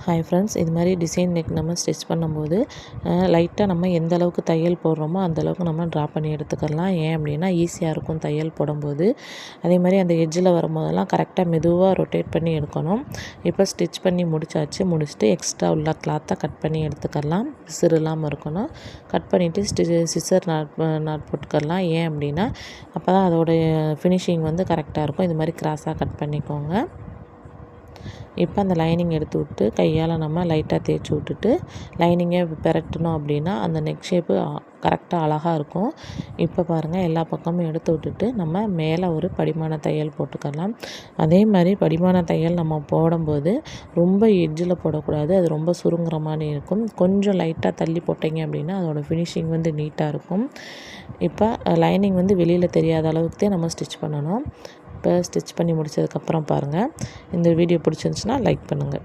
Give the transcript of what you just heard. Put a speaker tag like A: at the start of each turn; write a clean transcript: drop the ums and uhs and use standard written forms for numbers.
A: Hi friends, இது மாதிரி design neck நம்ம ஸ்டிச் பண்ணும்போது லைட்டாக நம்ம எந்த அளவுக்கு தையல் போடுறோமோ அந்தளவுக்கு நம்ம ட்ரா பண்ணி எடுத்துக்கலாம். ஏன் அப்படின்னா ஈஸியாக இருக்கும் தையல் போடும்போது. அதே மாதிரி அந்த எட்ஜில் வரும்போதெல்லாம் கரெக்டாக மெதுவாக ரொட்டேட் பண்ணி எடுக்கணும். இப்போ ஸ்டிச் பண்ணி முடிச்சுட்டு எக்ஸ்ட்ரா உள்ள கிளாத்தை கட் பண்ணி எடுத்துக்கலாம். பிசுறு இல்லாமல் இருக்கணும். கட் பண்ணிவிட்டு சிசர் நாட் போட்டுக்கலாம். ஏன் அப்படின்னா அப்போ தான் அதோடைய ஃபினிஷிங் வந்து கரெக்டாக இருக்கும். இது மாதிரி கிராஸாக கட் பண்ணிக்கோங்க. இப்போ அந்த லைனிங் எடுத்து விட்டு கையால் நம்ம லைட்டாக தேய்ச்சி விட்டுட்டு லைனிங்கை பெரட்டணும் அப்படின்னா அந்த நெக் ஷேப்பு கரெக்டாக அழகாக இருக்கும். இப்போ பாருங்கள், எல்லா பக்கமும் எடுத்து விட்டுட்டு நம்ம மேலே ஒரு படிமான தையல் போட்டுக்கலாம். அதே மாதிரி படிமான தையல் நம்ம போடும்போது ரொம்ப எட்ஜில் போடக்கூடாது. அது ரொம்ப சுருங்குற மாதிரி இருக்கும். கொஞ்சம் லைட்டாக தள்ளி போட்டிங்க அப்படின்னா அதோடய ஃபினிஷிங் வந்து நீட்டாக இருக்கும். இப்போ லைனிங் வந்து வெளியில் தெரியாத அளவுக்கு தான் நம்ம ஸ்டிச் பண்ணணும். இப்போ ஸ்டிச் பண்ணி முடித்ததுக்கப்புறம் பாருங்கள். இந்த வீடியோ பிடிச்சிருந்துச்சுன்னா லைக் பண்ணுங்கள்.